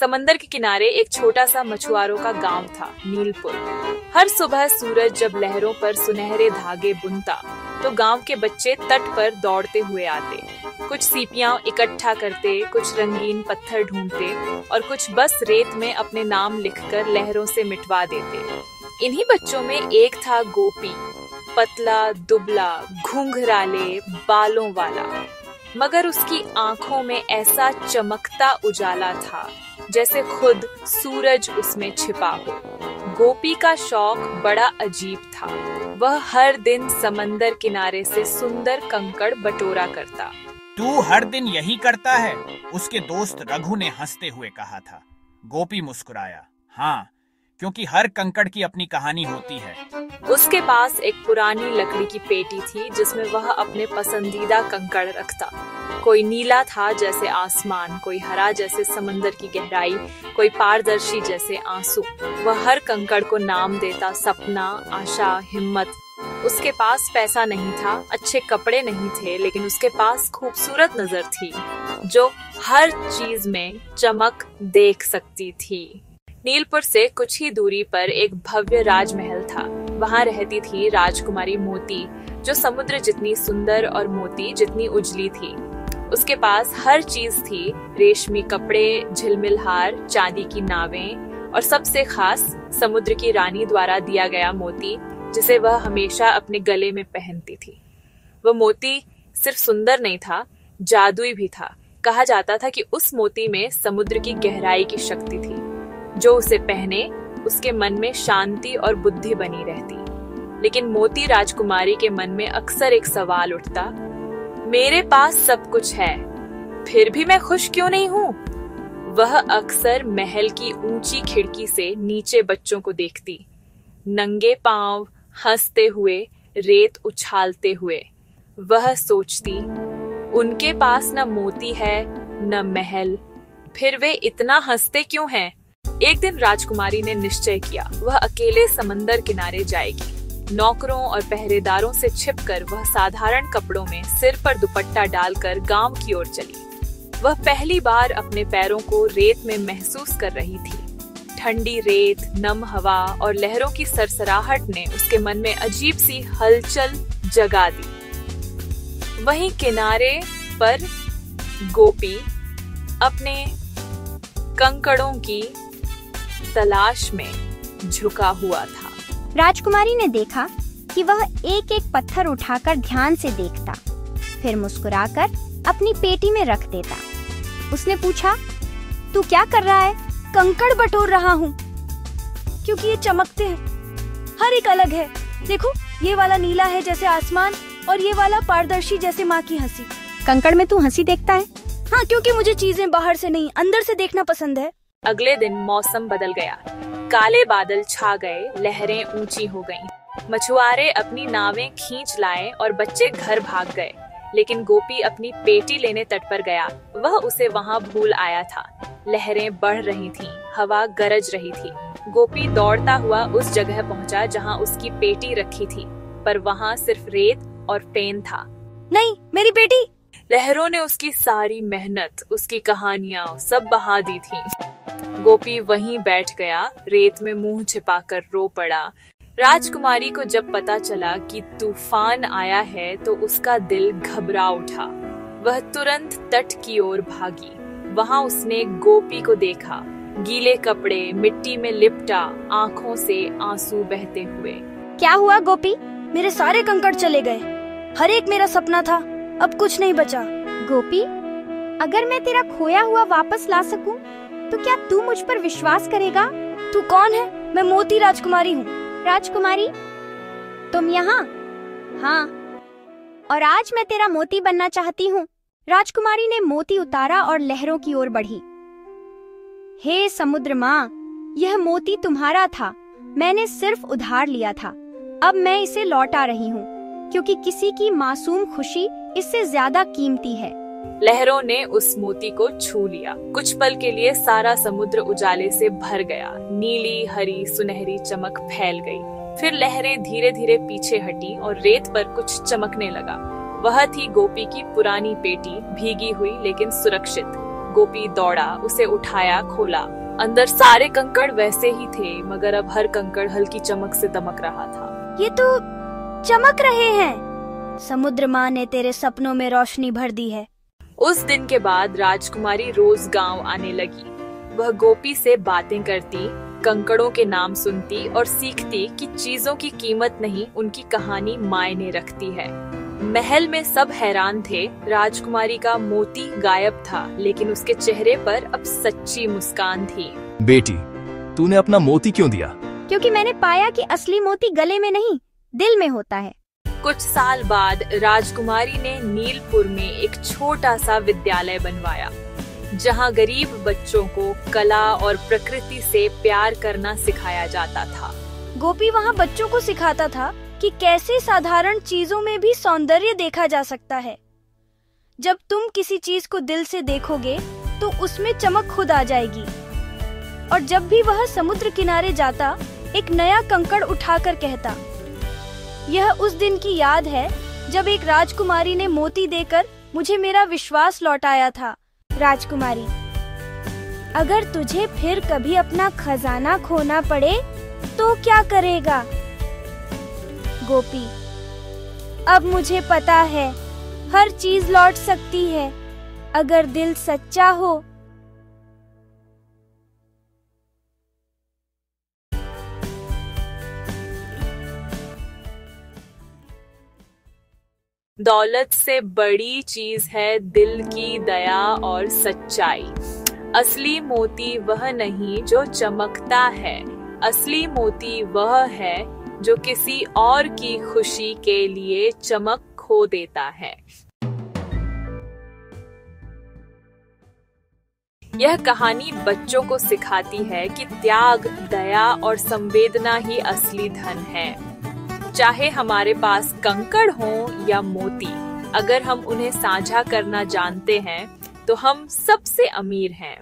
समंदर के किनारे एक छोटा सा मछुआरों का गांव था, नीलपुर। हर सुबह सूरज जब लहरों पर सुनहरे धागे बुनता तो गांव के बच्चे तट पर दौड़ते हुए आते। कुछ सीपियां इकट्ठा करते, कुछ रंगीन पत्थर ढूंढते और कुछ बस रेत में अपने नाम लिखकर लहरों से मिटवा देते। इन्हीं बच्चों में एक था गोपी, पतला दुबला घुंघराले बालों वाला, मगर उसकी आंखों में ऐसा चमकता उजाला था जैसे खुद सूरज उसमें छिपा हो। गोपी का शौक बड़ा अजीब था। वह हर दिन समंदर किनारे से सुंदर कंकड़ बटोरा करता। तू हर दिन यही करता है? उसके दोस्त रघु ने हंसते हुए कहा था। गोपी मुस्कुराया, हाँ, क्योंकि हर कंकड़ की अपनी कहानी होती है। उसके पास एक पुरानी लकड़ी की पेटी थी जिसमें वह अपने पसंदीदा कंकड़ रखता। कोई नीला था जैसे आसमान, कोई हरा जैसे समंदर की गहराई, कोई पारदर्शी जैसे आंसू। वह हर कंकड़ को नाम देता, सपना, आशा, हिम्मत। उसके पास पैसा नहीं था, अच्छे कपड़े नहीं थे, लेकिन उसके पास खूबसूरत नजर थी जो हर चीज में चमक देख सकती थी। नीलपुर से कुछ ही दूरी पर एक भव्य राजमहल था। वहाँ रहती थी राजकुमारी मोती, जो समुद्र जितनी सुंदर और मोती जितनी उजली थी। उसके पास हर चीज थी, रेशमी कपड़े, झिलमिल हार, चांदी की नावें और सबसे खास समुद्र की रानी द्वारा दिया गया मोती, जिसे वह हमेशा अपने गले में पहनती थी। वह मोती सिर्फ सुंदर नहीं था, जादुई भी था। कहा जाता था कि उस मोती में समुद्र की गहराई की शक्ति थी। जो उसे पहने उसके मन में शांति और बुद्धि बनी रहती। लेकिन मोती राजकुमारी के मन में अक्सर एक सवाल उठता, मेरे पास सब कुछ है, फिर भी मैं खुश क्यों नहीं हूँ? वह अक्सर महल की ऊंची खिड़की से नीचे बच्चों को देखती, नंगे पांव, हंसते हुए, रेत उछालते हुए। वह सोचती, उनके पास न मोती है न महल, फिर वे इतना हंसते क्यों हैं? एक दिन राजकुमारी ने निश्चय किया, वह अकेले समंदर किनारे जाएगी। नौकरों और पहरेदारों से छिपकर वह साधारण कपड़ों में सिर पर दुपट्टा डालकर गांव की ओर चली। वह पहली बार अपने पैरों को रेत में महसूस कर रही थी। ठंडी रेत, नम हवा और लहरों की सरसराहट ने उसके मन में अजीब सी हलचल जगा दी। वहीं किनारे पर गोपी अपने कंकड़ों की तलाश में झुका हुआ था। राजकुमारी ने देखा कि वह एक एक पत्थर उठाकर ध्यान से देखता, फिर मुस्कुराकर अपनी पेटी में रख देता। उसने पूछा, तू क्या कर रहा है? कंकड़ बटोर रहा हूँ, क्योंकि ये चमकते हैं, हर एक अलग है। देखो, ये वाला नीला है जैसे आसमान और ये वाला पारदर्शी जैसे माँ की हंसी। कंकड़ में तू हंसी देखता है? हाँ, क्योंकि मुझे चीजें बाहर से नहीं अंदर से देखना पसंद है। अगले दिन मौसम बदल गया। काले बादल छा गए, लहरें ऊंची हो गईं। मछुआरे अपनी नावें खींच लाए और बच्चे घर भाग गए। लेकिन गोपी अपनी पेटी लेने तट पर गया। वह उसे वहां भूल आया था। लहरें बढ़ रही थीं, हवा गरज रही थी। गोपी दौड़ता हुआ उस जगह पहुंचा जहां उसकी पेटी रखी थी, पर वहां सिर्फ रेत और फेन था। नहीं, मेरी पेटी! लहरों ने उसकी सारी मेहनत, उसकी कहानियां सब बहा दी थी। गोपी वहीं बैठ गया, रेत में मुंह छिपाकर रो पड़ा। राजकुमारी को जब पता चला कि तूफान आया है तो उसका दिल घबरा उठा। वह तुरंत तट की ओर भागी। वहां उसने गोपी को देखा, गीले कपड़े, मिट्टी में लिपटा, आंखों से आंसू बहते हुए। क्या हुआ गोपी? मेरे सारे कंकड़ चले गए, हर एक मेरा सपना था, अब कुछ नहीं बचा। गोपी, अगर मैं तेरा खोया हुआ वापस ला सकूं, तो क्या तू मुझ पर विश्वास करेगा? तू कौन है? मैं मोती राजकुमारी हूँ। राजकुमारी, तुम यहाँ? हाँ, और आज मैं तेरा मोती बनना चाहती हूँ। राजकुमारी ने मोती उतारा और लहरों की ओर बढ़ी। हे समुद्र माँ, यह मोती तुम्हारा था, मैंने सिर्फ उधार लिया था। अब मैं इसे लौटा रही हूँ, क्योंकि किसी की मासूम खुशी इससे ज्यादा कीमती है। लहरों ने उस मोती को छू लिया। कुछ पल के लिए सारा समुद्र उजाले से भर गया। नीली, हरी, सुनहरी चमक फैल गई। फिर लहरें धीरे धीरे पीछे हटी और रेत पर कुछ चमकने लगा। वह थी गोपी की पुरानी पेटी, भीगी हुई लेकिन सुरक्षित। गोपी दौड़ा, उसे उठाया, खोला। अंदर सारे कंकड़ वैसे ही थे, मगर अब हर कंकड़ हल्की चमक से दमक रहा था। ये तो चमक रहे हैं। समुद्र माँ ने तेरे सपनों में रोशनी भर दी है। उस दिन के बाद राजकुमारी रोज गांव आने लगी। वह गोपी से बातें करती, कंकड़ों के नाम सुनती और सीखती कि चीजों की कीमत नहीं, उनकी कहानी मायने रखती है। महल में सब हैरान थे। राजकुमारी का मोती गायब था, लेकिन उसके चेहरे पर अब सच्ची मुस्कान थी। बेटी, तूने अपना मोती क्यों दिया? क्योंकि मैंने पाया कि असली मोती गले में नहीं, दिल में होता है। कुछ साल बाद राजकुमारी ने नीलपुर में एक छोटा सा विद्यालय बनवाया, जहां गरीब बच्चों को कला और प्रकृति से प्यार करना सिखाया जाता था। गोपी वहाँ बच्चों को सिखाता था कि कैसे साधारण चीजों में भी सौंदर्य देखा जा सकता है। जब तुम किसी चीज को दिल से देखोगे तो उसमें चमक खुद आ जाएगी। और जब भी वह समुद्र किनारे जाता, एक नया कंकड़ उठाकर कहता, यह उस दिन की याद है जब एक राजकुमारी ने मोती देकर मुझे मेरा विश्वास लौटाया था। राजकुमारी, अगर तुझे फिर कभी अपना खजाना खोना पड़े तो क्या करेगा? गोपी, अब मुझे पता है हर चीज लौट सकती है अगर दिल सच्चा हो। दौलत से बड़ी चीज है दिल की दया और सच्चाई। असली मोती वह नहीं जो चमकता है, असली मोती वह है जो किसी और की खुशी के लिए चमक खो देता है। यह कहानी बच्चों को सिखाती है कि त्याग, दया और संवेदना ही असली धन है। चाहे हमारे पास कंकड़ हों या मोती, अगर हम उन्हें साझा करना जानते हैं तो हम सबसे अमीर हैं।